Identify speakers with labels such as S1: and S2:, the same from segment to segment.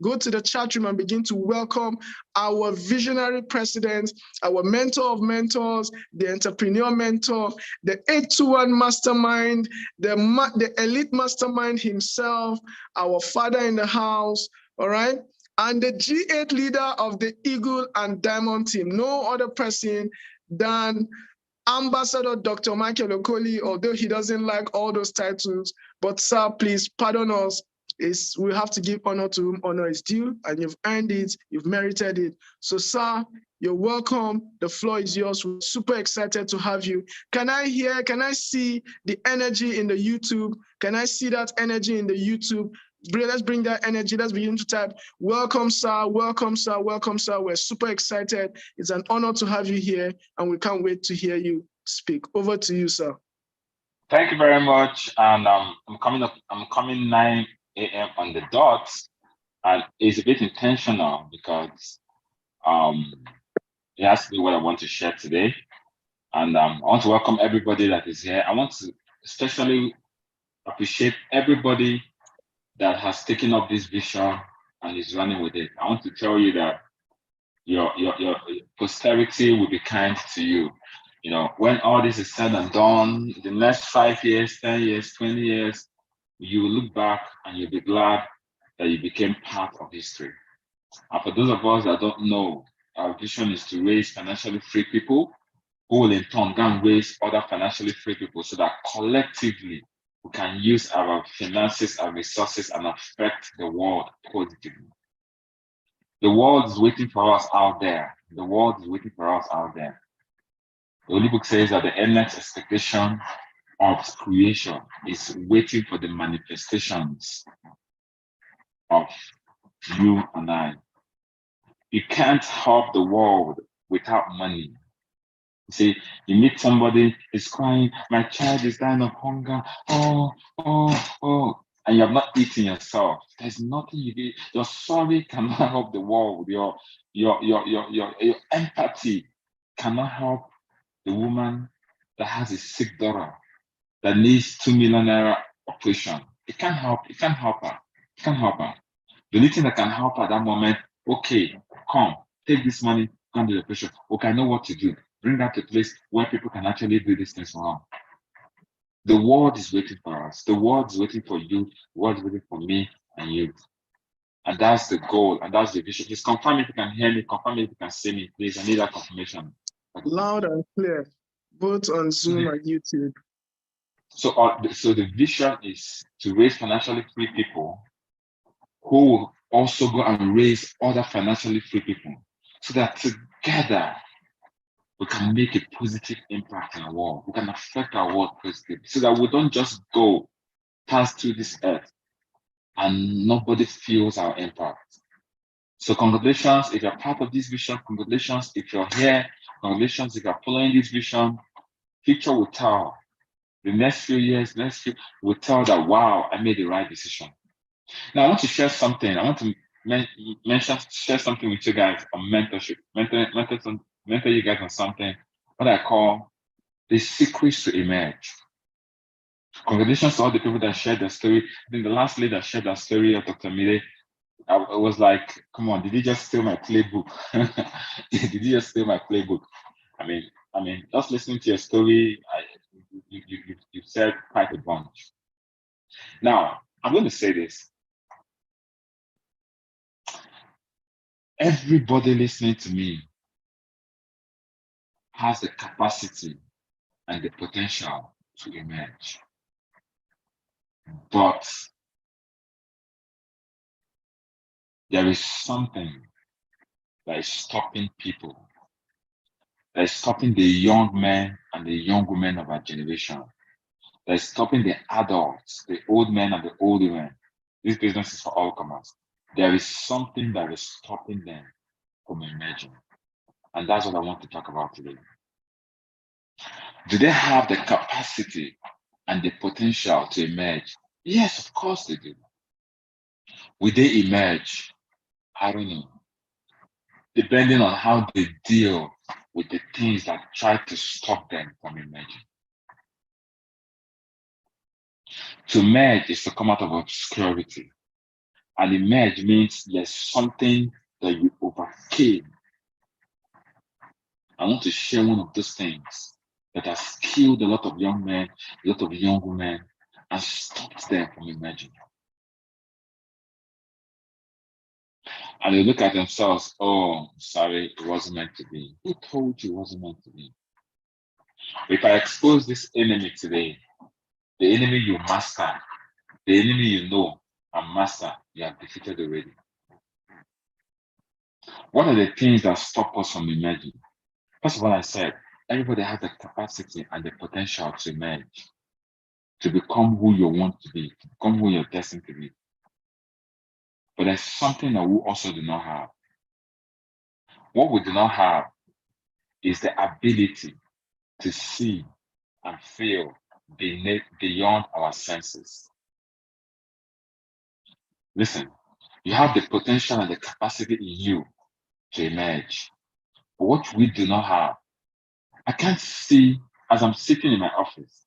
S1: go to the chat room and begin to welcome our visionary president, our mentor of mentors, the entrepreneur mentor, the 821 mastermind, the elite mastermind himself, our father in the house, all right? And the G8 leader of the Eagle and Diamond team, no other person than Ambassador Dr. Michael Okoli, although he doesn't like all those titles, but sir, please pardon us. We have to give honor to whom honor is due, and you've earned it, you've merited it. So sir, you're welcome. The floor is yours. We're super excited to have you. Can I see the energy in the YouTube? Can I see that energy in the YouTube? Let's bring that energy. Let's begin to type, welcome, sir, welcome, sir, welcome, sir. We're super excited. It's an honor to have you here, and we can't wait to hear you speak. Over to you, sir.
S2: Thank you very much. And I'm coming 9 a.m. on the dot, and it's a bit intentional because it has to be what I want to share today. And I want to welcome everybody that is here. I want to especially appreciate everybody that has taken up this vision and is running with it. I want to tell you that your posterity will be kind to you. You know, when all this is said and done, the next 5 years, 10 years, 20 years, you will look back and you'll be glad that you became part of history. And for those of us that don't know, our vision is to raise financially free people who will in turn go and raise other financially free people so that collectively we can use our finances and resources and affect the world positively. The world is waiting for us out there. The world is waiting for us out there. The Holy Book says that the endless expectation of creation is waiting for the manifestations of you and I. You can't help the world without money. You see, you meet somebody, is crying, my child is dying of hunger, oh, and you have not eaten yourself. There's nothing you do. Your sorry cannot help the world. Your empathy cannot help the woman that has a sick daughter that needs 2 million naira operation. It can't help her. It can't help her. The only thing that can help her at that moment, okay, come, take this money, come do the operation. Okay, I know what to do. Bring that to a place where people can actually do these things for them. The world is waiting for us. The world is waiting for you. The world is waiting for me and you. And that's the goal, and that's the vision. Please confirm if you can hear me. Confirm if you can see me, please. I need that confirmation.
S1: Loud and clear, both on Zoom and YouTube.
S2: So the vision is to raise financially free people who will also go and raise other financially free people so that together we can make a positive impact in our world. We can affect our world positively so that we don't just go pass through this earth and nobody feels our impact. So congratulations if you're part of this vision. Congratulations if you're here. Congratulations if you're following this vision. Future will tell. The next few years, will tell that, wow, I made the right decision. Now I want to share something. I want to share something with you guys on mentorship. Mentor you guys on something, what I call the secrets to emerge. Congratulations to all the people that shared their story. I think the last lady that shared that story of Dr. Mide, I was like, come on, did you just steal my playbook? Did you just steal my playbook? I mean, just listening to your story, you said quite a bunch. Now, I'm going to say this. Everybody listening to me has the capacity and the potential to emerge. But there is something that is stopping people, that is stopping the young men and the young women of our generation, that is stopping the adults, the old men and the old women. This business is for all comers. There is something that is stopping them from emerging. And that's what I want to talk about today. Do they have the capacity and the potential to emerge? Yes, of course they do. Will they emerge? I don't know. Depending on how they deal with the things that try to stop them from emerging. To emerge is to come out of obscurity. And emerge means there's something that you overcame. I want to share one of those things that has killed a lot of young men, a lot of young women, and stopped them from emerging. And they look at themselves, oh, sorry, it wasn't meant to be. Who told you it wasn't meant to be? If I expose this enemy today, the enemy you master, the enemy you know and master, you have defeated already. What are the things that stop us from emerging? First of all, I said, everybody has the capacity and the potential to emerge, to become who you want to be, to become who you're destined to be. But there's something that we also do not have. What we do not have is the ability to see and feel beyond our senses. Listen, you have the potential and the capacity in you to emerge. But what we do not have, I can't see as I'm sitting in my office.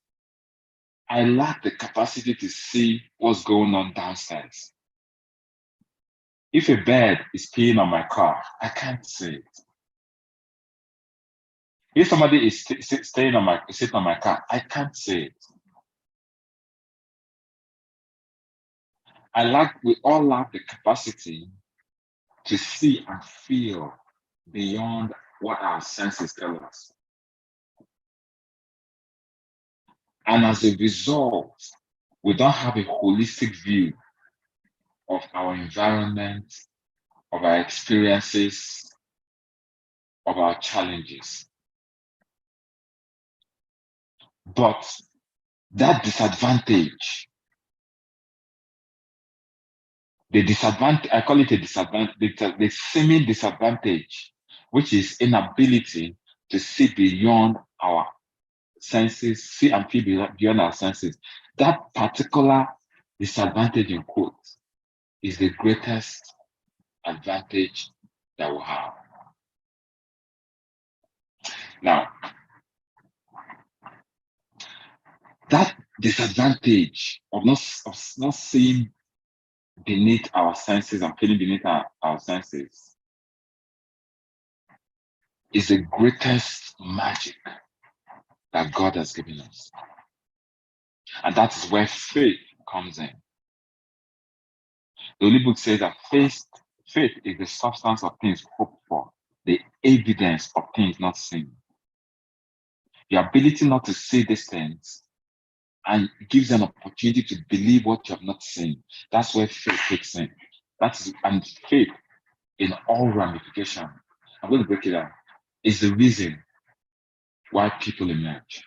S2: I lack the capacity to see what's going on downstairs. If a bird is peeing on my car, I can't see it. If somebody is sitting on my car, I can't see it. We all lack the capacity to see and feel beyond what our senses tell us. And as a result, we don't have a holistic view of our environment, of our experiences, of our challenges. But that disadvantage, I call it a disadvantage, the seeming disadvantage, which is inability to see beyond our senses, see and feel beyond our senses. That particular disadvantage in quotes is the greatest advantage that we have. Now, that disadvantage of not seeing beneath our senses and feeling beneath our senses is the greatest magic that God has given us. And that is where faith comes in. The Holy Book says that faith is the substance of things hoped for, the evidence of things not seen. The ability not to see these things and gives an opportunity to believe what you have not seen. That's where faith kicks in. And faith in all ramifications, I'm going to break it down, is the reason why people emerge.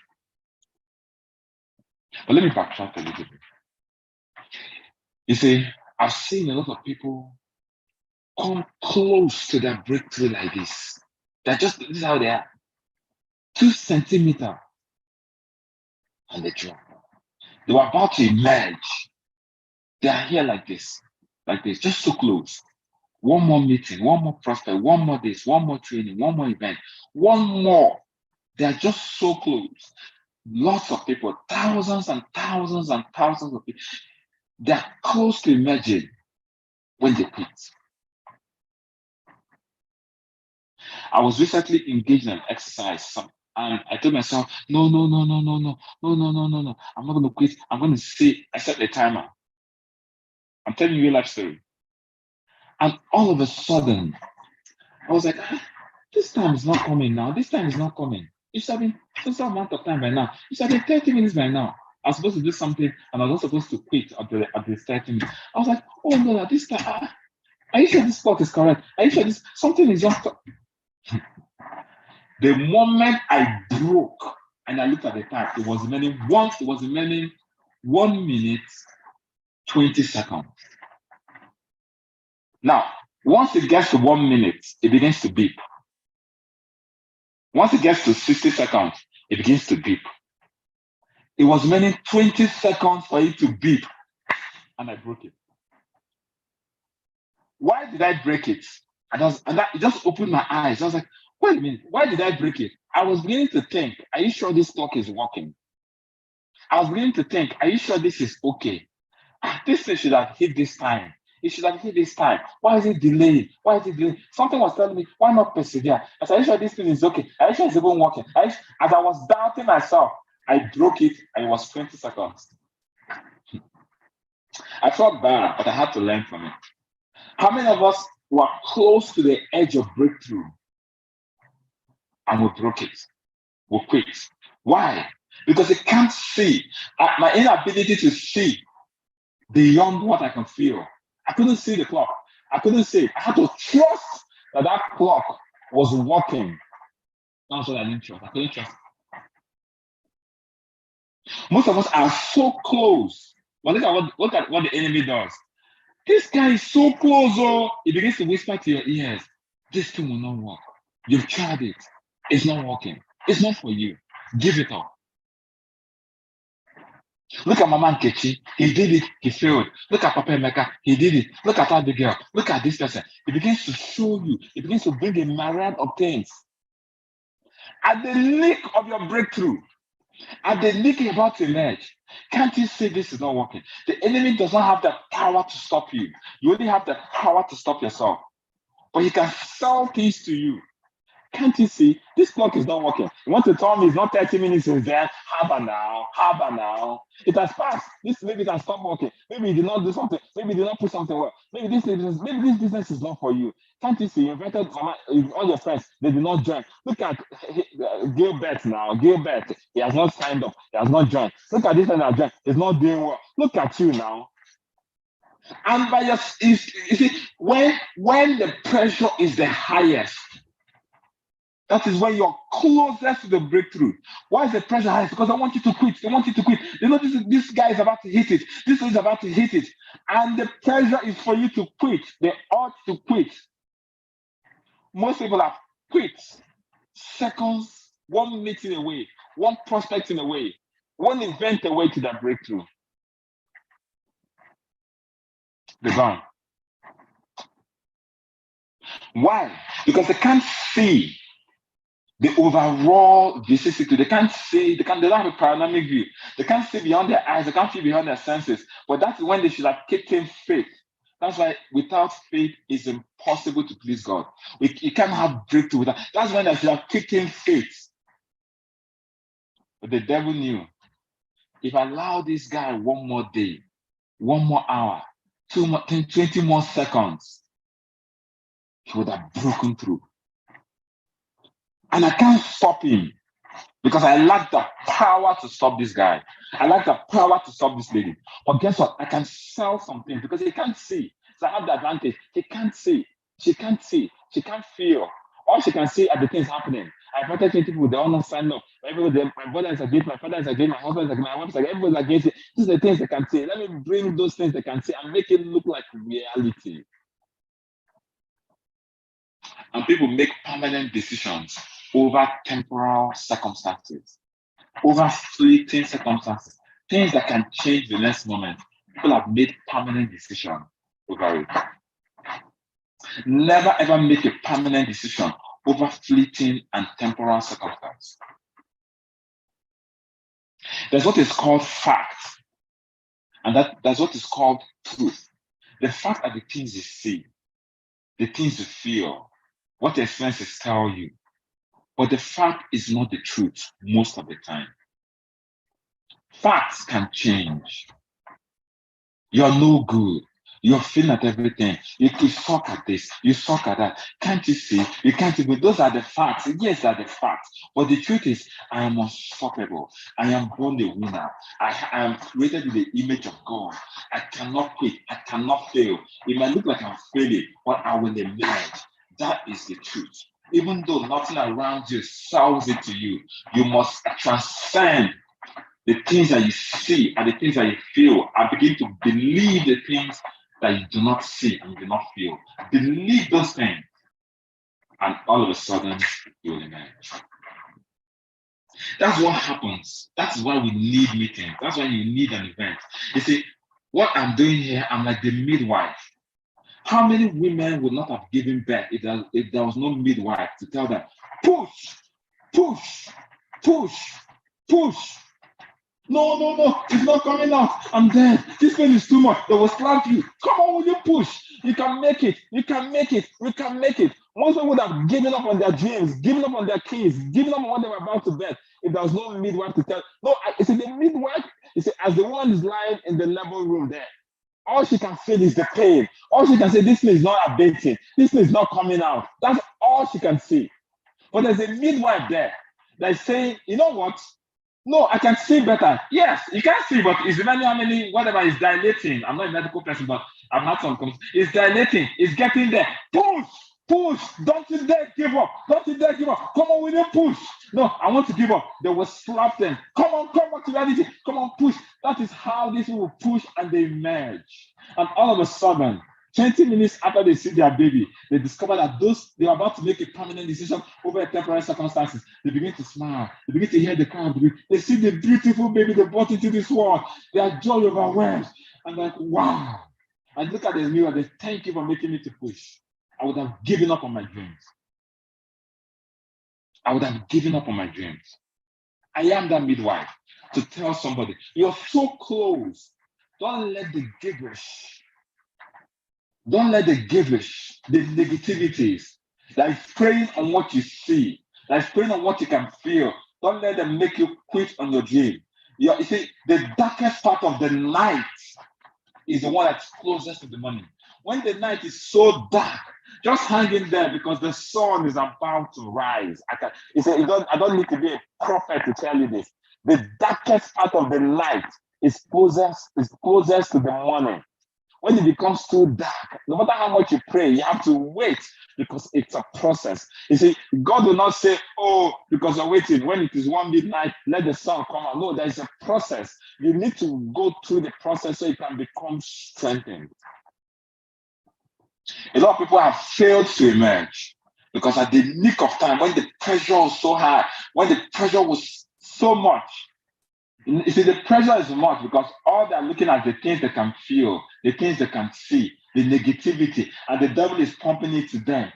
S2: But let me backtrack a little bit. You see, I've seen a lot of people come close to their breakthrough like this. This is how they are. 2 centimeters and they drop. They were about to emerge. They are here like this, just so close. One more meeting, one more prospect, one more this, one more training, one more event, one more. They are just so close. Lots of people, thousands and thousands and thousands of people, they are close to emerging when they quit. I was recently engaged in an exercise, and I told myself, no. I'm not going to quit. I'm going to see. I set the timer. I'm telling you a real life story. And all of a sudden, I was like, this time is not coming now. This time is not coming. It should have been some amount of time by now. It should have been 30 minutes by now. I was supposed to do something, and I was not supposed to quit at the 30 minutes. I was like, oh no, this time, are you sure this spot is correct? Are you sure something is just... The moment I broke and I looked at the time, it was remaining 1 minute, 20 seconds. Now, once it gets to 1 minute, it begins to beep. Once it gets to 60 seconds, it begins to beep. It was remaining 20 seconds for it to beep, and I broke it. Why did I break it? It just opened my eyes. I was like, wait a minute, why did I break it? I was beginning to think, are you sure this clock is working? I was beginning to think, are you sure this is okay? This thing should have hit this time. It should have hit this time. Why is it delayed? Why is it delayed? Something was telling me, why not persevere? I said, are you sure this thing is okay? Are you sure it's even working? As I was doubting myself, I broke it and it was 20 seconds. I felt bad, but I had to learn from it. How many of us were close to the edge of breakthrough and we broke it? We quit. Why? Because it can't see. My inability to see beyond what I can feel. I couldn't see the clock. I couldn't see it. I had to trust that clock was working. That's what I didn't trust. I couldn't trust. Most of us are so close. But look at what the enemy does. This guy is so close, oh, he begins to whisper to your ears, this thing will not work. You've tried it. It's not working. It's not for you. Give it up. Look at Mama Nkechi. He did it. He failed. Look at Papa Emeka. He did it. Look at Abigail. Look at this person. He begins to show you. He begins to bring a myriad of things. At the leak of your breakthrough, at the leak you're about to emerge, can't you see this is not working? The enemy does not have the power to stop you. You only have the power to stop yourself. But he can sell things to you. Can't you see? This clock is not working. You want to tell me it's not 30 minutes since then? How about now? It has passed. This maybe it has stopped working. Maybe you did not do something. Maybe you did not put something well. Maybe this business is not for you. Can't you see? You invited all your friends. They did not join. Look at Gilbert now. Gilbert, he has not signed up. He has not joined. Look at this one that joined. He's not doing well. Look at you now. And by your, you see, when the pressure is the highest, that is when you're closest to the breakthrough. Why is the pressure high? Because I want you to quit. They want you to quit. You know, this guy is about to hit it. This is about to hit it. And the pressure is for you to quit. They ought to quit. Most people have quit seconds, 1 meeting away, 1 prospecting away, 1 event away to that breakthrough. They're gone. Why? Because they can't see the overall vicissitude. They can't see, they don't have a panoramic view. They can't see beyond their eyes, they can't see beyond their senses. But that's when they should have kicked in faith. That's why without faith, it's impossible to please God. You can't have breakthrough without. That's when they should have kicked in faith. But the devil knew, if I allow this guy 1 more day, 1 more hour, 20 more seconds, he would have broken through. And I can't stop him because I lack the power to stop this guy. I lack the power to stop this lady. But guess what? I can sell something because he can't see. So I have the advantage. He can't see. She can't see. She can't feel. All she can see are the things happening. I invited 20 people, they all not signed up. Everybody, my brother is against, my father is against, my husband is against, my wife is against, everybody's against it. These are the things they can see. Let me bring those things they can see and make it look like reality. And people make permanent decisions over temporal circumstances, over fleeting circumstances, things that can change the next moment. People have made permanent decisions over it. Never ever make a permanent decision over fleeting and temporal circumstances. There's what is called fact, and that's what is called truth. The fact are the things you see, the things you feel, what the experiences tell you. But the fact is not the truth most of the time. Facts can change. You're no good. You're failing at everything. You suck at this. You suck at that. Can't you see? You can't even. Those are the facts. Yes, they are the facts. But the truth is, I am unstoppable. I am born a winner. I am created in the image of God. I cannot quit. I cannot fail. It might look like I'm failing, but I will emerge. That is the truth. Even though nothing around you sells it to you, you must transcend the things that you see and the things that you feel and begin to believe the things that you do not see and you do not feel. Believe those things, and all of a sudden you will emerge. That's what happens. That's why we need meetings. That's why you need an event. You see, what I'm doing here, I'm like the midwife. How many women would not have given birth if there was no midwife to tell them, push, push, push, push? No, it's not coming out. I'm dead. This pain is too much. They will slap you. Come on, will you push? You can make it. You can make it. You can make it. Most people would have given up on their dreams, given up on their kids, given up on what they were about to bet. If there was no midwife to tell, no, it's the midwife. You see, as the woman is lying in the labor room there, all she can feel is the pain. All she can say, this thing is not abating. This thing is not coming out. That's all she can see. But there's a midwife there that is saying, you know what? No, I can see better. Yes, you can see, but it's remaining how many, whatever is dilating. I'm not a medical person, but I've had some. It's dilating. It's getting there. Push. Don't you dare give up. Don't you dare give up. Come on, we need push. No, I want to give up. They will slap them. Come on, come back to reality. Come on, push. That is how these people push and they emerge. And all of a sudden, 20 minutes after they see their baby, they discover that they are about to make a permanent decision over temporary circumstances. They begin to smile. They begin to hear the cry of the baby. They see the beautiful baby they brought into this world. Their joy overwhelms. And like, wow. I look at the mirror. They thank you for making me to push. I would have given up on my dreams. I would have given up on my dreams. I am that midwife to tell somebody, you're so close. Don't let the gibberish, the negativities that is preying on what you see, that is preying on what you can feel. Don't let them make you quit on your dream. You see, the darkest part of the night is the one that's closest to the morning. When the night is so dark, just hang in there because the sun is about to rise. I don't need to be a prophet to tell you this. The darkest part of the night is closest to the morning. When it becomes too dark, no matter how much you pray, you have to wait because it's a process. You see, God will not say, oh, because you're waiting, when it is 1 midnight, let the sun come out. No, there's a process. You need to go through the process so you can become strengthened. A lot of people have failed to emerge because at the nick of time, when the pressure was so high, when the pressure was so much, you see, the pressure is much because all they're looking at the things they can feel, the things they can see, the negativity, and the devil is pumping it to them.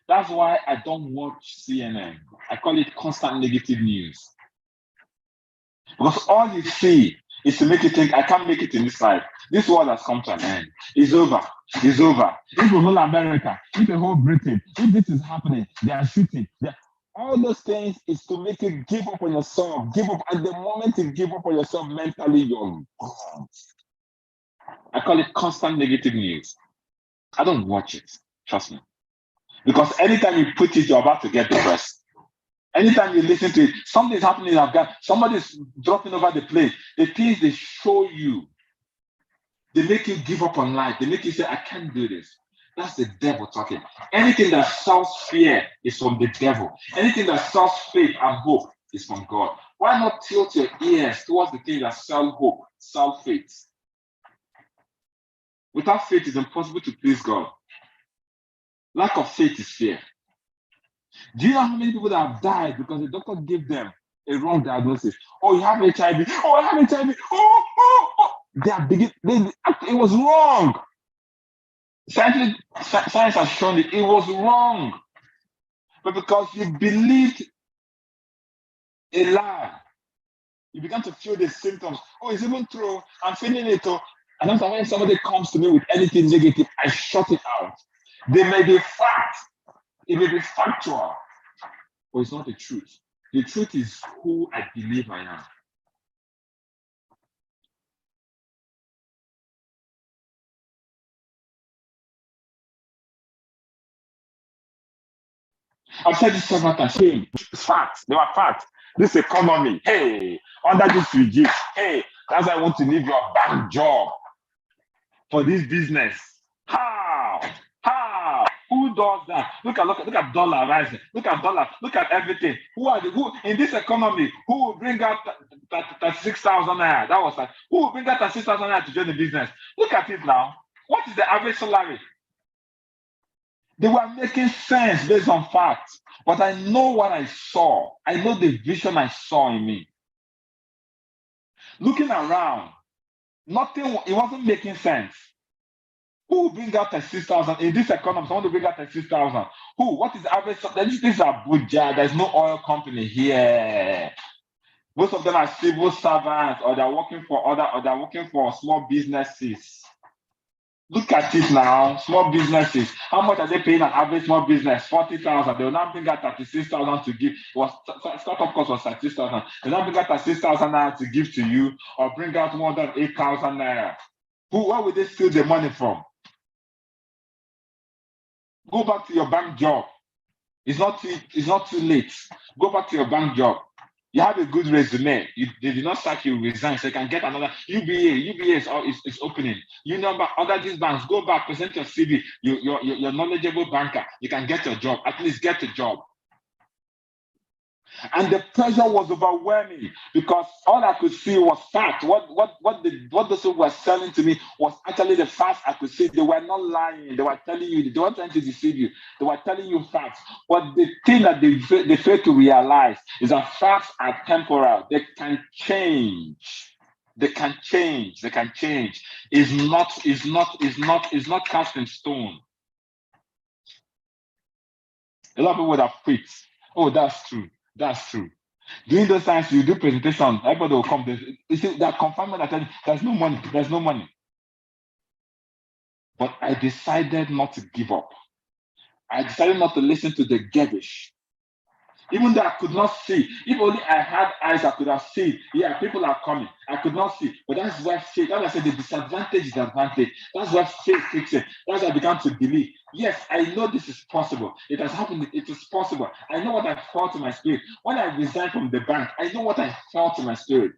S2: That's why I don't watch CNN. I call it constant negative news. Because all you see is to make you think, I can't make it in this life. This world has come to an end. It's over. If the whole America, if the whole Britain, if this is happening, they are shooting. All those things is to make you give up on yourself. Give up. At the moment you give up on yourself mentally, you're gone. I call it constant negative news. I don't watch it. Trust me. Because anytime you put it, you're about to get depressed. Anytime you listen to it, something's happening in Afghanistan, somebody's dropping over the place. The things they show you, they make you give up on life. They make you say, I can't do this. That's the devil talking. Anything that sells fear is from the devil. Anything that sells faith and hope is from God. Why not tilt your ears towards the things that sell hope, sell faith? Without faith, it's impossible to please God. Lack of faith is fear. Do you know how many people that have died because the doctor gave them a wrong diagnosis? Oh, you have HIV. Oh, I have HIV. Oh. It was wrong. Science has shown it was wrong. But because you believed a lie, you began to feel the symptoms. Oh, it's even true. I'm feeling it. And after when somebody comes to me with anything negative, I shut it out. They may be fact. It may be factual, but it's not the truth. The truth is who I believe I am. I've said this several times. It's facts. They were facts. This economy, hey, under this regime, hey, that's why I want to leave your bank job for this business. How? Who does that? Look at dollar rising. Look at everything. Who in this economy? Who will bring out 36,000 naira? That was like, who will bring out 36,000 naira to join the business? Look at it now. What is the average salary? They were making sense based on facts, but I know what I saw. I know the vision I saw in me. Looking around, it wasn't making sense. Who will bring out 36,000 in this economy? Someone to bring out 36,000. Who? What is the average? This is Abuja. There's no oil company here. Most of them are civil servants, or they're working for small businesses. Look at it now, small businesses. How much are they paying an average small business? 40,000. They will now bring out 36,000 to give. Startup cost was 36,000. They will now bring out 36,000 naira to give to you, or bring out more than 8,000 naira. Where will they steal the money from? Go back to your bank job. It's not too late. Go back to your bank job. You have a good resume. They did not sack you, resign, so you can get another. UBA is opening. You number other these banks. Go back, present your CV. You're knowledgeable banker. You can get your job. At least get a job. And the pressure was overwhelming because all I could see was fact. What those people were selling to me was actually the facts I could see. They were not lying. They were telling you. They weren't trying to deceive you. They were telling you facts. But the thing that they fail to realize is that facts are temporal. They can change. They can change. They can change. Is not cast in stone. A lot of people would have quit. Oh, that's true. That's true. During those times, you do presentation, everybody will come. You see, they're confirming that there's no money. There's no money. But I decided not to give up. I decided not to listen to the garbage. Even though I could not see, if only I had eyes, I could have seen. Yeah, people are coming. I could not see. But that's why faith, as I said, the disadvantage is advantage. That's why faith fixed it. That's why I began to believe. Yes, I know this is possible. It has happened. It is possible. I know what I felt in my spirit. When I resigned from the bank, I know what I felt in my spirit.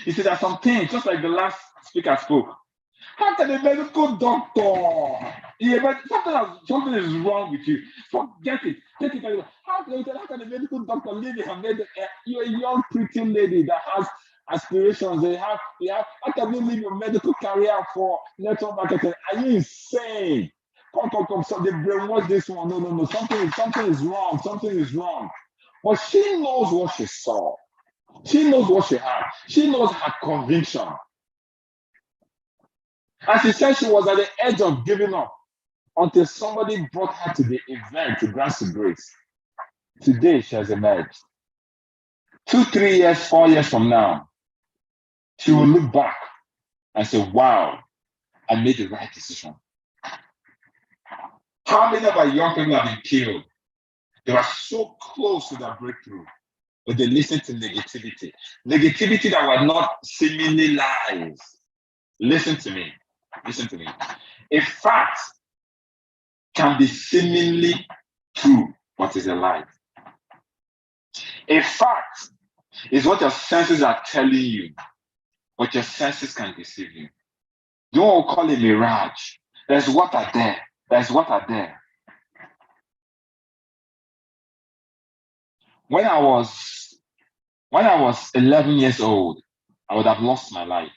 S2: You see, there's some things, just like the last speaker spoke. How can a medical doctor? Something is wrong with you. Forget it. Take it. How can a medical doctor leave you're a young, pretty lady that has aspirations? How can you leave your medical career for network marketing? Are you insane? Come. So they brainwash this one. No. Something is wrong. Something is wrong. But she knows what she saw. She knows what she had. She knows her conviction. And she said she was at the edge of giving up until somebody brought her to the event to grant the grace. Today, she has emerged. 2, 3 years, 4 years from now, she will look back and say, wow, I made the right decision. How many of our young people have been killed? They were so close to their breakthrough, but they listened to negativity. Negativity that were not seemingly lies. Listen to me. A fact can be seemingly true, but is a lie. A fact is what your senses are telling you, but your senses can deceive you. Don't call it mirage. There's water there. When I was 11 years old, I would have lost my life.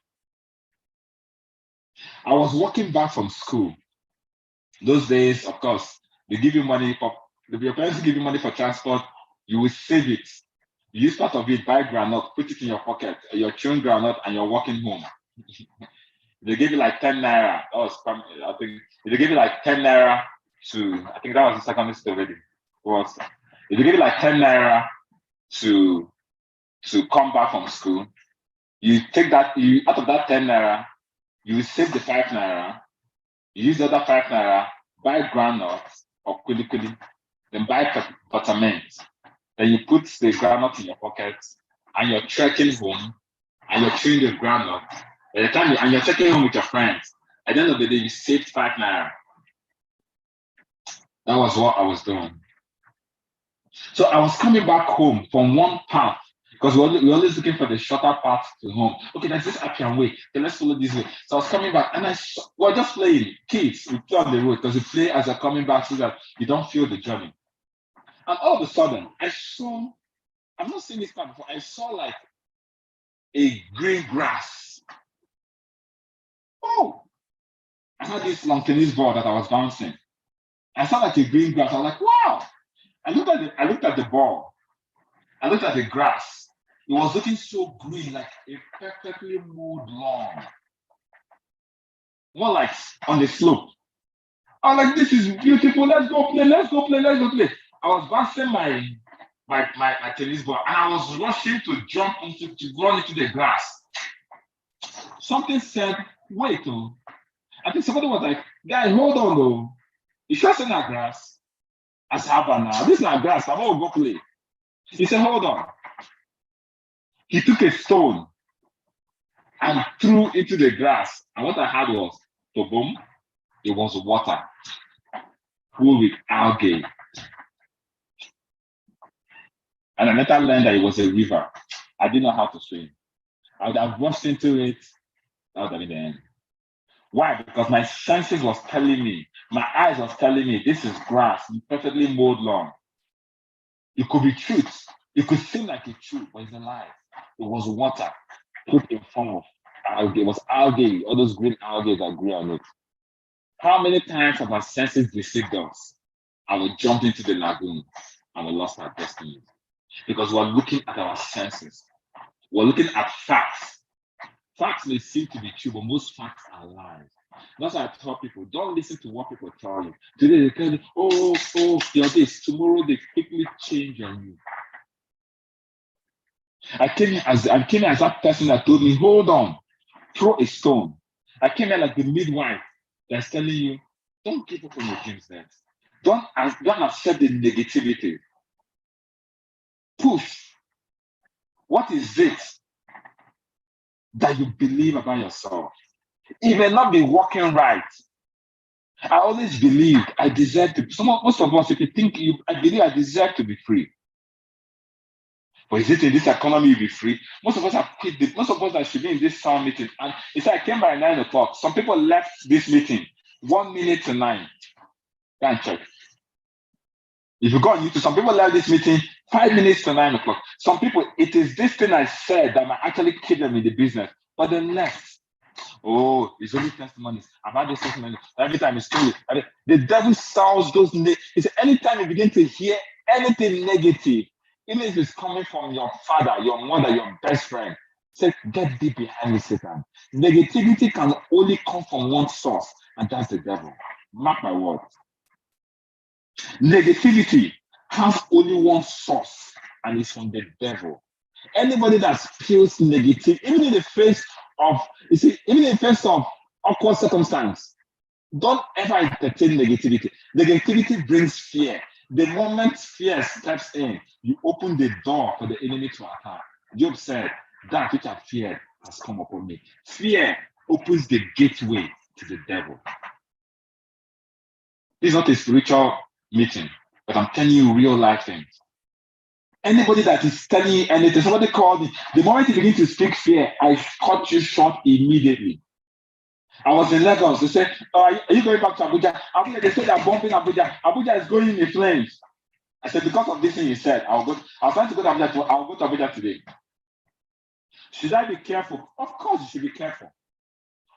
S2: I was walking back from school. Those days, of course, they give you money your parents give you money for transport, you will save it. You use part of it, buy groundnut, put it in your pocket, you're chewing groundnut and you're walking home. They give you like 10 naira. I think they give you like 10 naira I think that was the secondary school already. They give you like 10 naira to come back from school. You take that, out of that 10 naira, you save the 5 naira, you use the other 5 naira, buy groundnuts or kuli, then buy buttermint. Then you put the groundnut in your pocket and you're trekking home and you're chewing the groundnut. By the time and you're trekking home with your friends, at the end of the day, you saved 5 naira. That was what I was doing. So I was coming back home from one path because we're always looking for the shorter path to home. Okay, there's this Appian way. Okay, let's follow this way. So I was coming back and we're just playing. Kids, we play on the road because we play as you're coming back so that you don't feel the journey. And all of a sudden, I've not seen this part before. I saw like a green grass. Oh, I had this long tennis ball that I was bouncing. I saw like a green grass. I was like, wow. I looked at the ball. I looked at the grass. It was looking so green, like a perfectly mowed lawn. More like on the slope. I was like, this is beautiful. Let's go play. I was bouncing my tennis ball, and I was rushing to run into the grass. Something said, wait, oh. I think somebody was like, guy, hold on, though. You sure it's not grass? I said, how about now? This is not grass. I'm going to go play. He said, hold on. He took a stone and threw into the grass. And what I had was, boom, it was water full with algae. And I later learned that it was a river. I didn't know how to swim. I would have rushed into it. That would have been the end. Why? Because my senses was telling me, my eyes was telling me, this is grass, perfectly mowed lawn. It could be truth. It could seem like a truth, but it's a lie. It was water put in form of algae. It was algae, all those green algae that grew on it. How many times have our senses deceived us? And we jumped into the lagoon and we lost our destiny. Because we're looking at our senses. We're looking at facts. Facts may seem to be true, but most facts are lies. That's why I tell people, don't listen to what people tell you. Today they tell you, oh, you're this. Tomorrow they quickly change on you. I came here as that person that told me, hold on, throw a stone. I came here like the midwife that's telling you, don't give up on your dreams then. Don't accept the negativity. Push. What is it that you believe about yourself? It may not be working right. I always believed I deserve to. Most of us, if you think I believe I deserve to be free. But is it in this economy you'll be free? Most of us have quit. Most of us that should be in this sound meeting. And it's like I came by 9 o'clock. Some people left this meeting 1 minute to 9. Go and check. If you go on YouTube, some people left this meeting 5 minutes to 9 o'clock. Some people, it is this thing I said that might actually keep them in the business, but they left. Oh, it's only testimonies. I've had this testimony. Every time it's story. The devil sells those. It's anytime you begin to hear anything negative, even if it's coming from your father, your mother, your best friend, say, get deep behind me, Satan. Negativity can only come from one source, and that's the devil. Mark my words. Negativity has only one source, and it's from the devil. Anybody that feels negative, even in the face of, awkward circumstance, don't ever entertain negativity. Negativity brings fear. The moment fear steps in, you open the door for the enemy to attack. Job said, that which I feared has come upon me. Fear opens the gateway to the devil. This is not a spiritual meeting, but I'm telling you real life things. Anybody that is telling you anything, somebody called me. The moment you begin to speak fear, I cut you short immediately. I was in Lagos. They said, are you going back to Abuja? They said they're bombing Abuja. Abuja is going in the flames. I said, because of this thing you said, I was trying to go to Abuja. I'll go to Abuja today. Should I be careful? Of course you should be careful.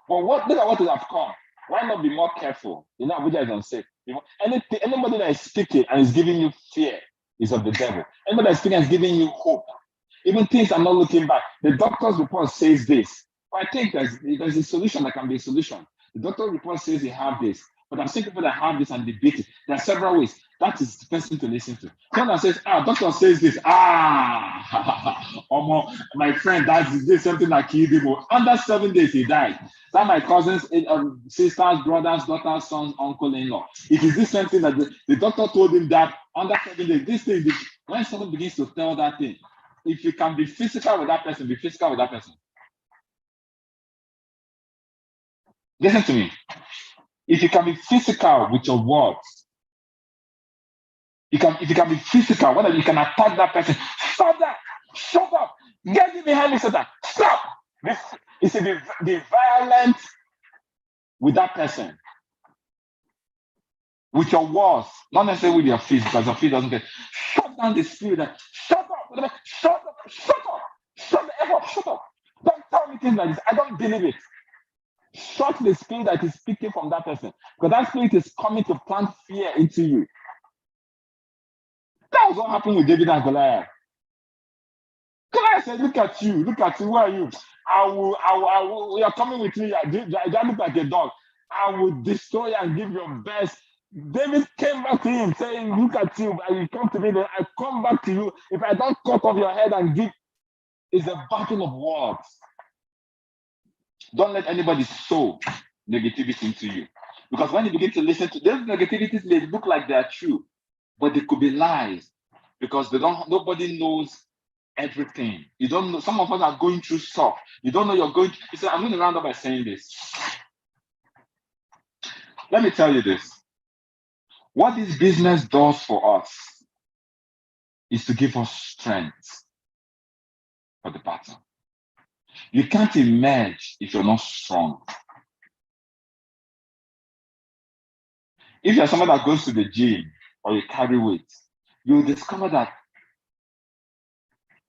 S2: But look at what would have come. Why not be more careful? You know, Abuja is unsafe. Anybody that is speaking and is giving you fear is of the devil. Anybody that is speaking and is giving you hope. Even things are not looking back. The doctor's report says this. But I think there's a solution that can be a solution. The doctor's report says they have this. But I'm seeing people that have this and debate it. There are several ways. That is the person to listen to. Someone says, doctor says this. My friend, that's something that killed him. Under 7 days, he died. That my cousins, sisters, brothers, daughters, sons, uncle-in-law. It is this something that the doctor told him that under 7 days, this thing, when someone begins to tell that thing, if you can be physical with that person, be physical with that person. Listen to me. If you can be physical with your words, if you can be physical, whether you can attack that person, stop that, shut up, get me behind me, Satan, stop. You see, be violent with that person, with your words, not necessarily with your feet, because your feet doesn't get. Shut down the spirit. Shut up, shut up, shut up, shut the F up, shut up. Don't tell me things like this. I don't believe it. Shut the spirit that is speaking from that person, because that spirit is coming to plant fear into you. That was what happened with David and Goliath. Goliath said, look at you, who are you? You are coming with me. Do I look like a dog? I will destroy and give your best.
S3: David came back to him saying, look at you, and you come to me, then I come back to you. If I don't cut off your head and give, it's a battle of words. Don't let anybody sow negativity into you. Because when you begin to listen to those negativities, they look like they are true, but they could be lies because nobody knows everything. You don't know. Some of us are going through stuff. You don't know you're going through. So I'm going to round up by saying this. Let me tell you this. What this business does for us is to give us strength for the battle. You can't emerge if you're not strong. If you're someone that goes to the gym or you carry weight, you'll discover that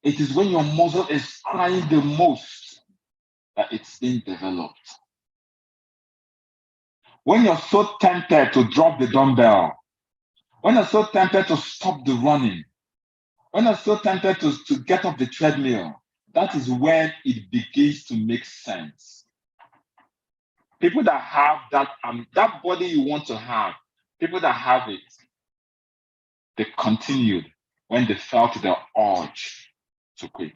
S3: it is when your muscle is crying the most that it's being developed. When you're so tempted to drop the dumbbell, when you're so tempted to stop the running, when you're so tempted to get off the treadmill, that is when it begins to make sense. People that have that body you want to have, people that have it, they continued when they felt the urge to quit.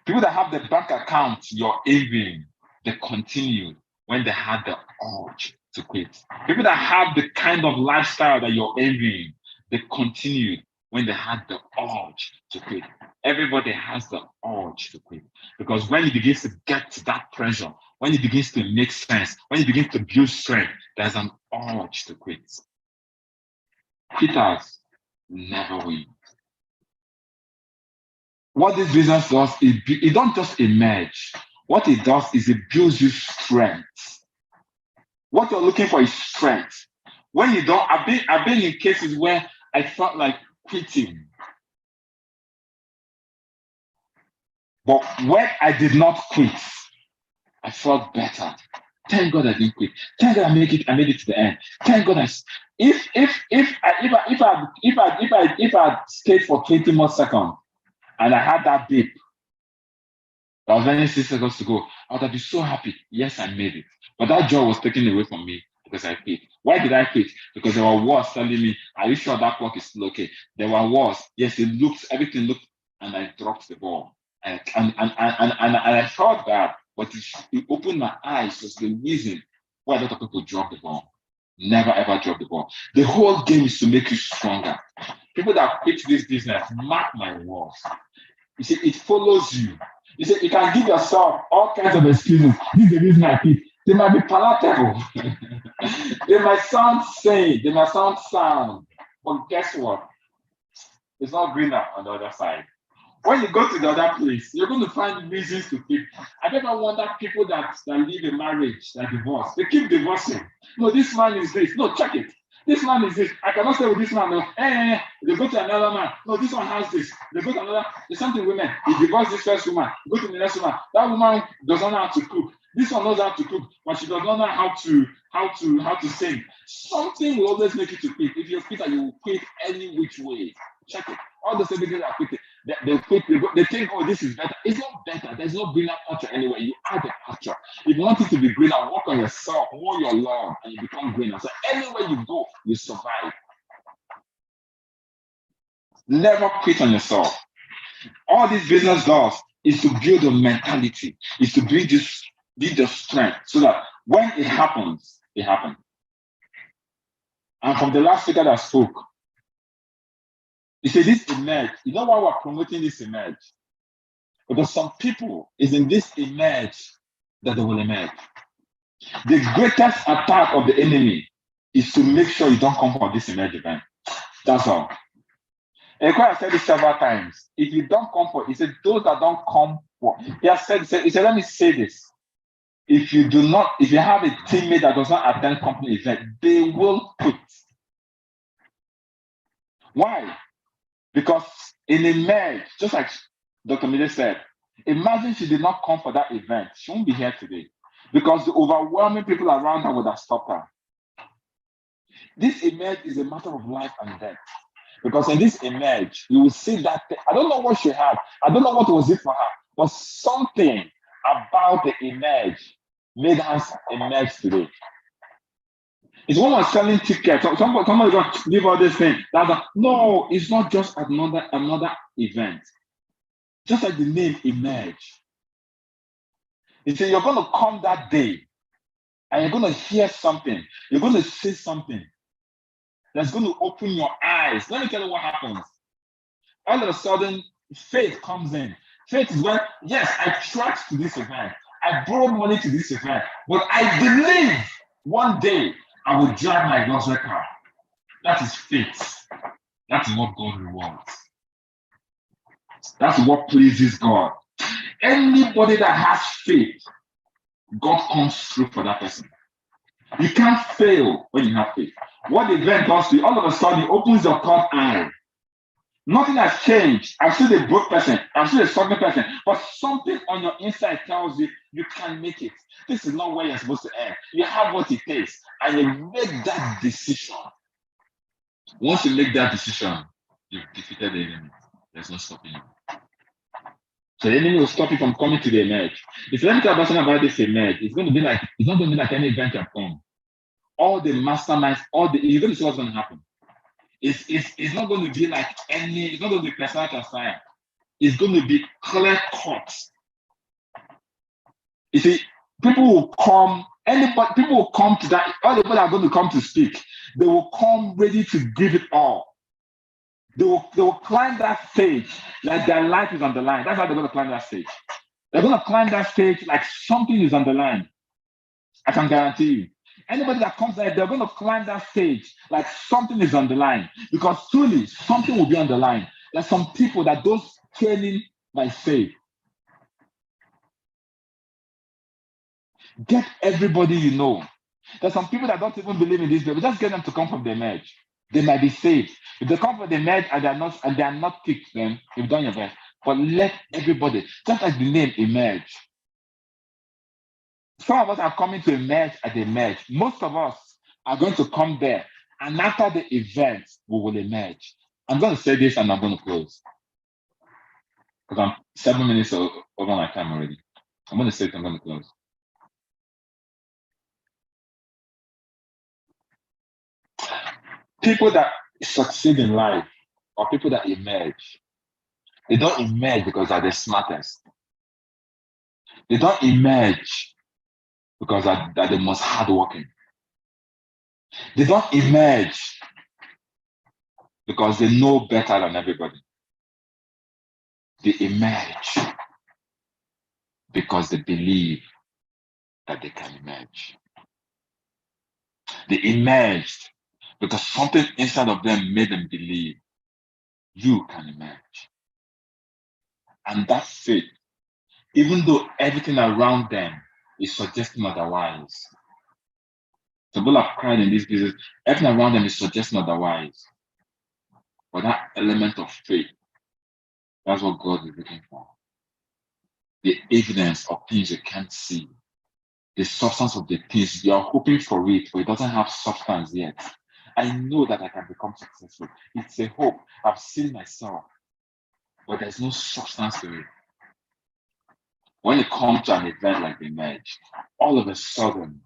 S3: People that have the bank account you're aiming, they continued when they had the urge to quit. People that have the kind of lifestyle that you're aiming, they continued when they had the urge to quit. Everybody has the urge to quit because when it begins to get to that pressure, when it begins to make sense, when it begins to build strength, there's an urge to quit. Quitters never win. What this business does is it don't just emerge. What it does is it builds you strength. What you're looking for is strength. When you don't, I've been in cases where I felt like quitting. But when I did not quit, I felt better. Thank God I didn't quit. Thank God I made it to the end. Thank God if I stayed for 20 more seconds and I had that dip, I was only 6 seconds to go, I would have been so happy. Yes, I made it. But that joy was taken away from me because I quit. Why did I quit? Because there were words telling me, are you sure that clock is still okay? There were words. Yes, everything looked, and I dropped the ball. And I felt that, but it opened my eyes to the reason why a lot of people drop the ball. Never ever drop the ball. The whole game is to make you stronger. People that quit this business, mark my words. You see, it follows you. You see, you can give yourself all kinds of excuses. This is the reason I quit. They might be palatable. They might sound sane. They might sound sound. But guess what? It's not greener on the other side. When you go to the other place, you're going to find reasons to keep. I never wonder people that leave a marriage, that divorce. They keep divorcing. No, this man is this. No, check it. This man is this. I cannot stay with this man. No. They go to another man. No, this one has this. They go to another. There's something women. He divorced this first woman. Go to the next woman. That woman does not know how to cook. This one knows how to cook, but she does not know how to sing. Something will always make you to quit. If you're quitter, you will quit any which way. Check it. All the celebrities are quitting. They quit. They think, oh, this is better. It's not better. There's no greener pasture anywhere. You are the pasture. If you want it to be greener, work on yourself, mow your lawn, and you become greener. So anywhere you go, you survive. Never quit on yourself. All this business does is to build a mentality, is to build the strength so that when it happens, it happens. And from the last speaker that spoke, he said this emerge. You know why we're promoting this emerge? Because some people is in this emerge that they will emerge. The greatest attack of the enemy is to make sure you don't come for this emerge event. That's all. And I said this several times. If you don't come for, he said those that don't come for. He said, let me say this. If you have a teammate that does not attend company event, they will quit. Why? Because in a merge, just like Dr. Mide said, imagine she did not come for that event. She won't be here today because the overwhelming people around her would have stopped her. This emerge is a matter of life and death. Because in this emerge, you will see that I don't know what she had. I don't know what was it for her, but something about the emerge made her emerge today. It's one was selling tickets. Somebody going to leave all this thing. No, it's not just another event. Just like the name emerge. He said, you're going to come that day and you're going to hear something. You're going to see something that's going to open your eyes. Let me tell you what happens. All of a sudden, faith comes in. Faith is when, yes, I tracked to this event. I borrowed money to this event. But I believe one day I will drive my luxury car. That is faith. That's what God rewards. That's what pleases God. Anybody that has faith, God comes through for that person. You can't fail when you have faith. What the event does to you, all of a sudden, it opens your third eye. Nothing has changed. I'm still a broke person. I'm still a struggling person. But something on your inside tells you you can make it. This is not where you're supposed to end. You have what it takes. And you make that decision. Once you make that decision, you've defeated the enemy. There's no stopping you. So the enemy will stop you from coming to the emerge. If you let me tell you about this emerge, it's not going to be like any event you've come. All the masterminds, you're going to see what's going to happen. It's not going to be like it's not going to be personal transfer. It's going to be clear cut. You see, people will come to that, all the people that are going to come to speak, they will come ready to give it all. They will climb that stage like their life is on the line. That's how they're going to climb that stage. They're going to climb that stage like something is on the line. I can guarantee you. Anybody that comes there, they're going to climb that stage like something is on the line. Because truly, something will be on the line. There's some people that don't training by faith. Get everybody you know. There's some people that don't even believe in this, but just get them to come from the emerge. They might be saved. If they come from the emerge and they are not kicked, then you've done your best. But let everybody, just like the name emerge. Some of us are coming to emerge at the emerge. Most of us are going to come there, and after the event, we will emerge. I'm going to say this and I'm going to close. Because I'm 7 minutes over my time already. I'm going to say it, I'm going to close. People that succeed in life or people that emerge, they don't emerge because they're the smartest. They don't emerge because they're the most hardworking. They don't emerge because they know better than everybody. They emerge because they believe that they can emerge. They emerged because something inside of them made them believe you can emerge. And that faith, even though everything around them is suggesting otherwise. People have cried in this business, everything around them is suggesting otherwise. But that element of faith, that's what God is looking for. The evidence of things you can't see. The substance of the things, you are hoping for it, but it doesn't have substance yet. I know that I can become successful. It's a hope. I've seen myself, but there's no substance to it. When it comes to an event like the Emerge, all of a sudden,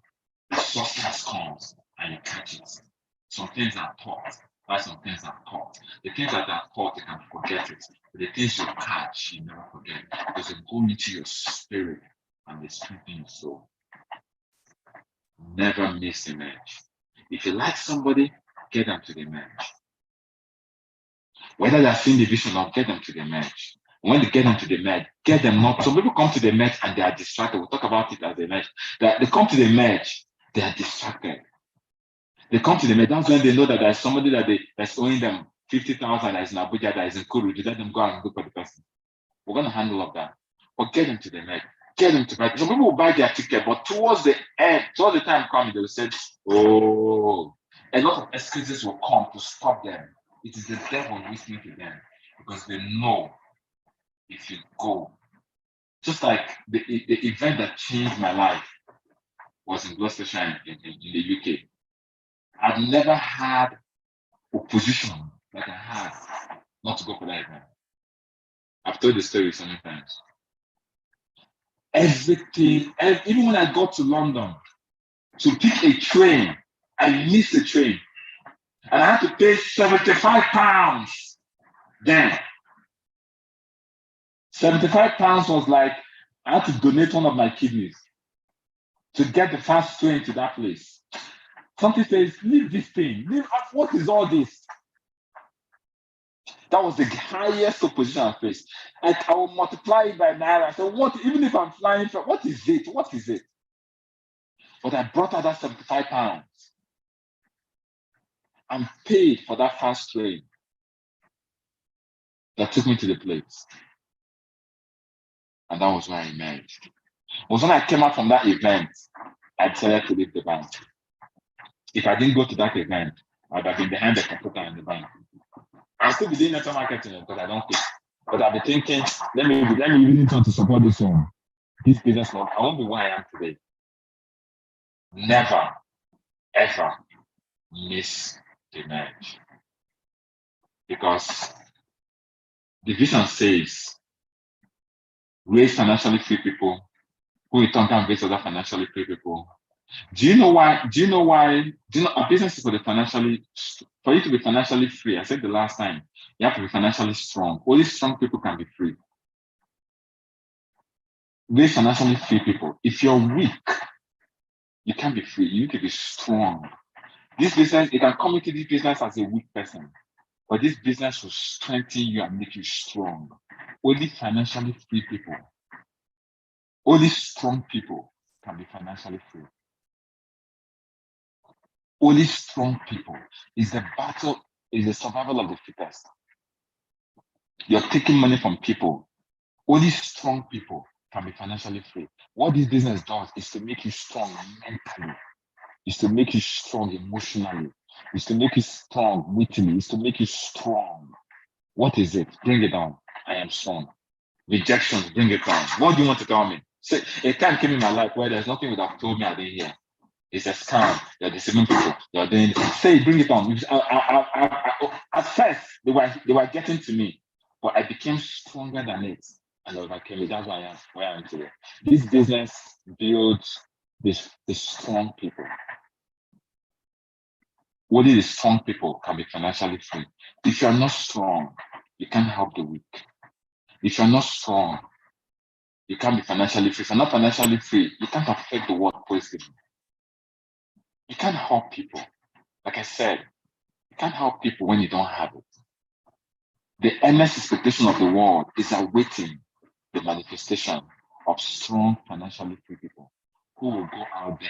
S3: the substance comes and you catch it. Some things are taught, while some things are taught. The things that are taught, you can forget it. But the things you catch, you never forget. Because they go into your spirit and they strengthen your soul. Never miss Emerge. If you like somebody, get them to the Emerge. Whether they're seeing the vision or get them to the Emerge. When they get them to the Emerge, get them not. Some people come to the Emerge and they are distracted. We'll talk about it as the Emerge. They come to the Emerge, they are distracted. They come to the Emerge, that's when they know that there's somebody that's owing them 50,000 that is in Abuja, that is in Kuru. You let them go and look for the person. We're going to handle all of that. But get them to the Emerge. Get them to buy. Some people will buy their ticket, but towards the end, towards the time coming, they will say, oh, a lot of excuses will come to stop them. It is the devil listening to them because they know if you go. Just like the event that changed my life was in Gloucestershire in the UK. I've never had opposition like I had not to go for that event. I've told the story so many times. Everything, even when I got to London to pick a train I missed the train. And I had to pay £75 then. £75 was like, I had to donate one of my kidneys to get the fast train to that place. Something says, leave this thing. What is all this? That was the highest opposition I faced. Like, I will multiply it by naira. So what, even if I'm flying from, what is it? What is it? But I brought out that £75 and paid for that fast train that took me to the place. And that was where I emerged. It was when I came out from that event, I decided to leave the bank. If I didn't go to that event, I'd have been behind the computer in the bank. I'll still be doing network marketing because I don't quit. But I'll be thinking, let me really try to support this one. This business model, I won't be where I am today. Never, ever miss the merge. Because the vision says, raise financially free people who in turn can raise other financially free people. Do you know why? A business is for you to be financially free. I said the last time, you have to be financially strong. Only strong people can be free. Raise financially free people. If you're weak, you can't be free. You need to be strong. This business, you can come into this business as a weak person, but this business will strengthen you and make you strong. Only financially free people, only strong people can be financially free. Only strong people. Is the battle, is the survival of the fittest. You're taking money from people. Only strong people can be financially free. What this business does is to make you strong mentally, is to make you strong emotionally, is to make you strong wittingly, is to make you strong. What is it? Bring it down. I am strong. Rejection, bring it down. What do you want to tell me? Say, a time came in my life where there's nothing would have told me I didn't hear. It's a scam. You're deceiving people. You're doing it. Say, bring it on. At first, they were getting to me, but I became stronger than it, and I overcame it. That's why I am today. This business builds the strong people. Only the strong people can be financially free. If you're not strong, you can't help the weak. If you're not strong, you can't be financially free. If you're not financially free, you can't affect the world positively. You can't help people. Like I said, you can't help people when you don't have it. The earnest expectation of the world is awaiting the manifestation of strong financially free people who will go out there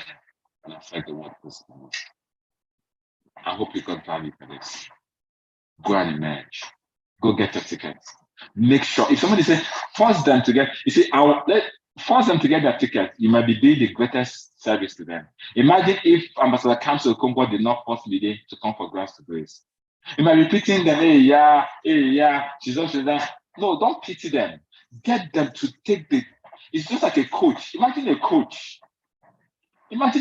S3: and affect the world positively. I hope you got value for this. Go and emerge. Go get your tickets. Make sure, if somebody says, force them to get, you see, force them to get their ticket, you might be doing the greatest service to them. Imagine if Ambassador Kamsi Okonkwo did not force Mide to come for Grass to Grace. You might be pitying them, hey, yeah, she's also that. No, don't pity them. Get them to take it's just like a coach. Imagine a coach. Your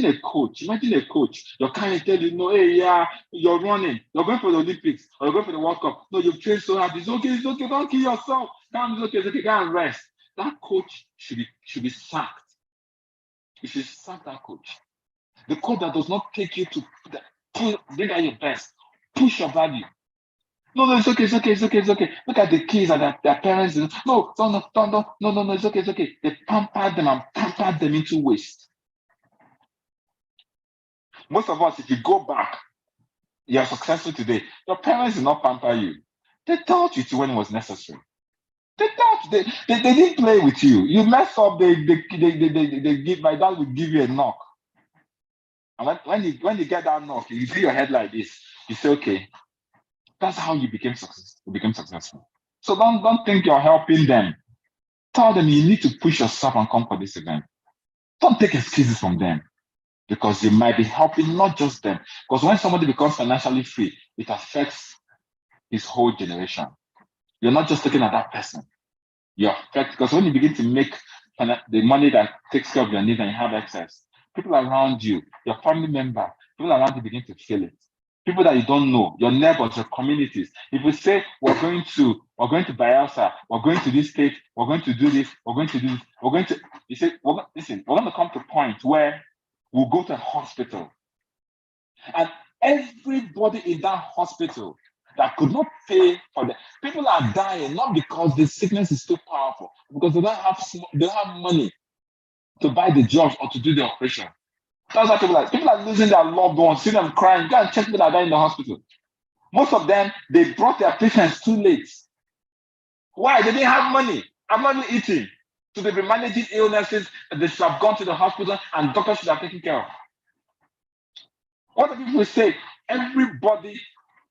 S3: client tell you, no, hey, yeah, you're running, you're going for the Olympics, or you're going for the World Cup. No, you've trained so hard. It's okay, don't kill yourself. It's okay, go and rest. That coach should be sacked. You should sack that coach. The coach that does not take you to bring out your best, push your value. No, it's okay. Look at the kids and their parents. No, it's okay. They pampered them into waste. Most of us, if you go back, you're successful today. Your parents did not pamper you. They taught you to when it was necessary. They didn't play with you. You mess up, they give, my dad would give you a knock. And when you get that knock, you see your head like this. You say, okay, that's how you became successful. So don't think you're helping them. Tell them you need to push yourself and come for this event. Don't take excuses from them, because you might be helping not just them. Because when somebody becomes financially free, it affects his whole generation. You're not just looking at that person. You affect, because when you begin to make the money that takes care of your needs and you have excess, people around you, your family member, people around you begin to feel it. People that you don't know, your neighbors, your communities. If we say we're going to Bayelsa, we're going to this state, we're going to do this, you say, listen, we're going to come to a point where we'll go to a hospital And everybody in that hospital that could not pay for the people are dying, not because the sickness is too powerful, because they don't have money to buy the drugs or to do the operation. That's why people are losing their loved ones, see them crying. Go and check people that die in the hospital. Most of them, they brought their patients too late. Why? They didn't have money. I'm not eating. So they've been managing illnesses that they should have gone to the hospital and doctors should have taken care of. What do people say? Everybody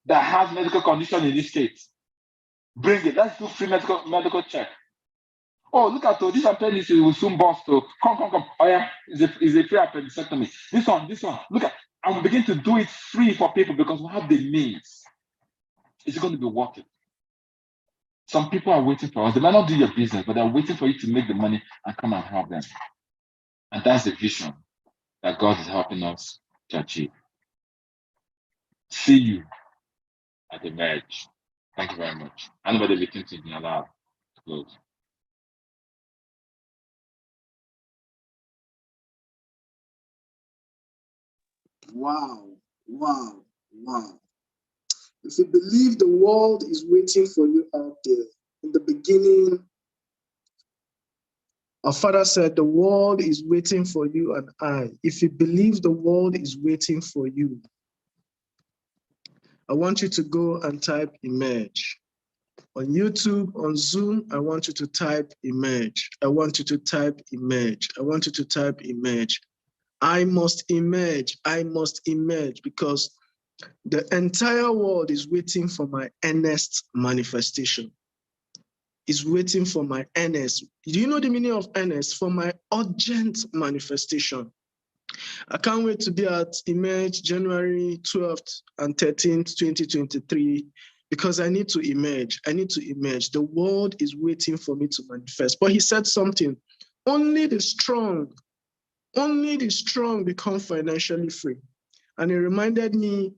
S3: that has medical condition in this state, bring it. Let's do free medical check. Oh, look at this appendix will soon burst. Come. Oh yeah, it's a free appendectomy. This one. Look at. I'm beginning to do it free for people because we have the means. Is it going to be worth it? Some people are waiting for us. They might not do your business, but they're waiting for you to make the money and come and help them. And that's the vision that God is helping us to achieve. See you at the merge. Thank you very much. Anybody listening to me allowed to close?
S1: Wow. If you believe the world is waiting for you out there, in the beginning, our Father said, the world is waiting for you and I. If you believe the world is waiting for you, I want you to go and type emerge. On YouTube, on Zoom, I want you to type emerge. I want you to type emerge. I want you to type emerge. I must emerge because the entire world is waiting for my earnest manifestation. Is waiting for my earnest. Do you know the meaning of earnest? For my urgent manifestation. I can't wait to be at Emerge January 12th and 13th, 2023, because I need to emerge. The world is waiting for me to manifest. But he said something, only the strong become financially free. And he reminded me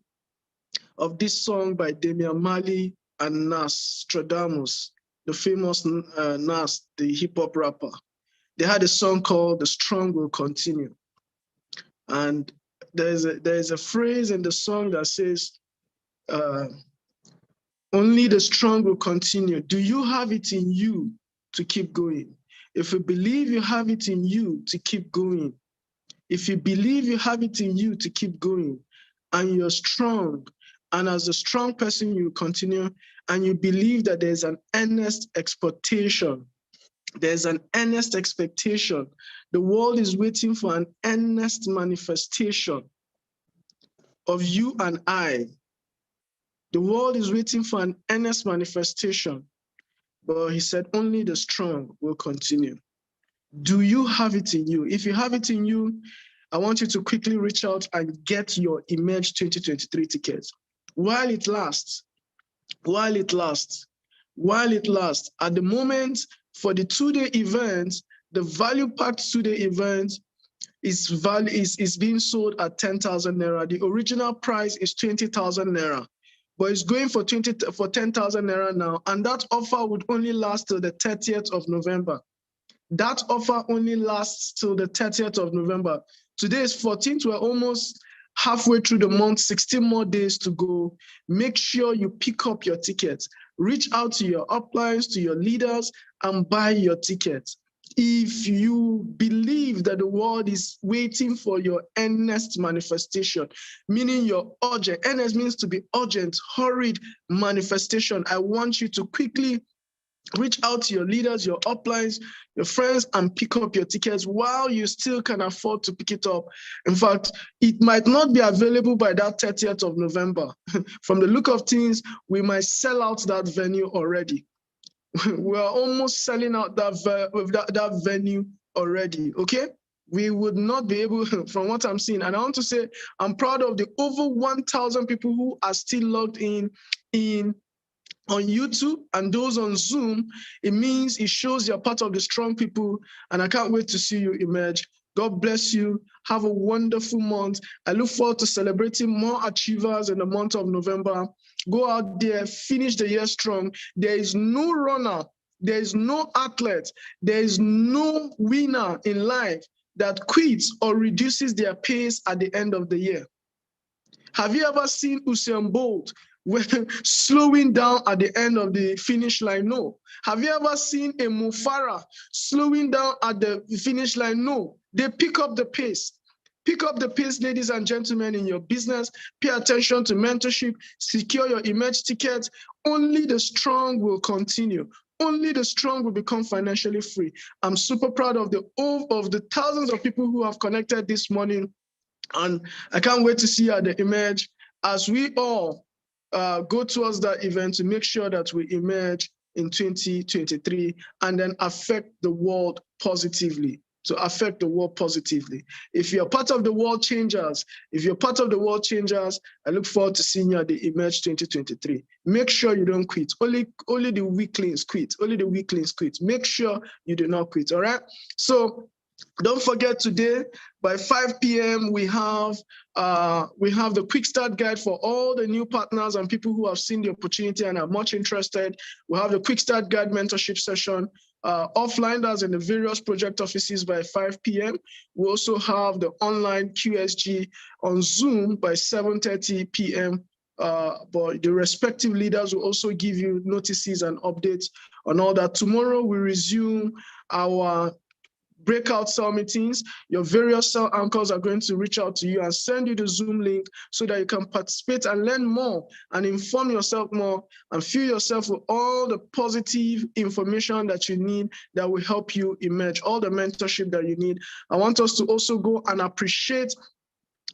S1: of this song by Damian Marley and Nostradamus, the famous Nas, the hip hop rapper. They had a song called The Strong Will Continue. And there's a phrase in the song that says, only the strong will continue. Do you have it in you to keep going? If you believe you have it in you to keep going, if you believe you have it in you to keep going, and you're strong, and as a strong person, you continue, and you believe that there's an earnest expectation. There's an earnest expectation. The world is waiting for an earnest manifestation of you and I. The world is waiting for an earnest manifestation. But he said, only the strong will continue. Do you have it in you? If you have it in you, I want you to quickly reach out and get your Emerge 2023 tickets. While it lasts. At the moment, for the 2-day event, the value-packed 2-day event is being sold at 10,000 naira. The original price is 20,000 naira, but it's going for 10,000 naira now, and that offer would only last till the 30th of November. That offer only lasts till the 30th of November. Today is 14th. We're almost halfway through the month, 16 more days to go. Make sure you pick up your tickets. Reach out to your uplines, to your leaders, and buy your tickets. If you believe that the world is waiting for your earnest manifestation, meaning your urgent, earnest means to be urgent, hurried manifestation, I want you to quickly reach out to your leaders, your uplines, your friends, and pick up your tickets while you still can afford to pick it up. In fact, it might not be available by that 30th of November. From the look of things, we might sell out that venue already. We're almost selling out that venue already, okay? We would not be able, from what I'm seeing, and I want to say, I'm proud of the over 1,000 people who are still logged in on YouTube and those on Zoom. It means it shows you're part of the strong people, and I can't wait to see you emerge. God bless you. Have a wonderful month. I look forward to celebrating more achievers in the month of November. Go out there, finish the year strong. There is no runner, there is no athlete, there is no winner in life that quits or reduces their pace at the end of the year. Have you ever seen Usain Bolt slowing down at the end of the finish line? No. Have you ever seen a Mo Farah slowing down at the finish line? No. They pick up the pace. Pick up the pace, ladies and gentlemen, in your business. Pay attention to mentorship. Secure your Emerge tickets. Only the strong will continue. Only the strong will become financially free. I'm super proud of the thousands of people who have connected this morning. And I can't wait to see you at the Emerge as we all go towards that event to make sure that we emerge in 2023 and then affect the world positively. To affect the world positively. If you're part of the world changers, I look forward to seeing you at the Emerge 2023. Make sure you don't quit. Only the weaklings quit. Only the weaklings quit. Make sure you do not quit. All right. So don't forget, today by 5 p.m. we have the quick start guide for all the new partners and people who have seen the opportunity and are much interested. We'll have the quick start guide mentorship session offline, that's in the various project offices by 5 p.m. We also have the online QSG on Zoom by 7:30 p.m. But the respective leaders will also give you notices and updates on all that. Tomorrow we resume our breakout cell meetings. Your various cell anchors are going to reach out to you and send you the Zoom link so that you can participate and learn more and inform yourself more and fill yourself with all the positive information that you need that will help you emerge, all the mentorship that you need. I want us to also go and appreciate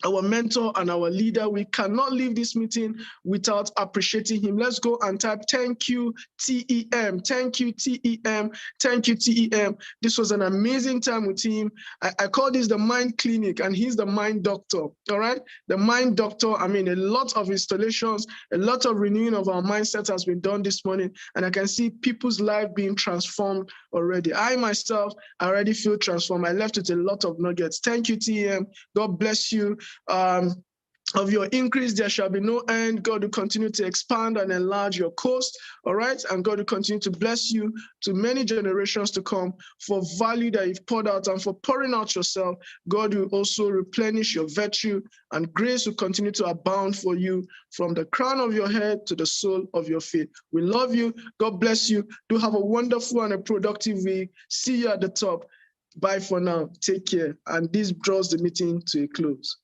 S1: our mentor and our leader. We cannot leave this meeting without appreciating him. Let's go and type thank you, TEM. Thank you, TEM. Thank you, TEM. This was an amazing time with him. I call this the mind clinic, and he's the mind doctor. All right? The mind doctor. I mean, a lot of installations, a lot of renewing of our mindset has been done this morning, and I can see people's life being transformed already. I myself, I already feel transformed. I left with a lot of nuggets. Thank you, TEM. God bless you. Of your increase, there shall be no end. God will continue to expand and enlarge your coast, all right? And God will continue to bless you to many generations to come for value that you've poured out and for pouring out yourself. God will also replenish your virtue, and grace will continue to abound for you from the crown of your head to the sole of your feet. We love you. God bless you. Do have a wonderful and a productive week. See you at the top. Bye for now. Take care. And this draws the meeting to a close.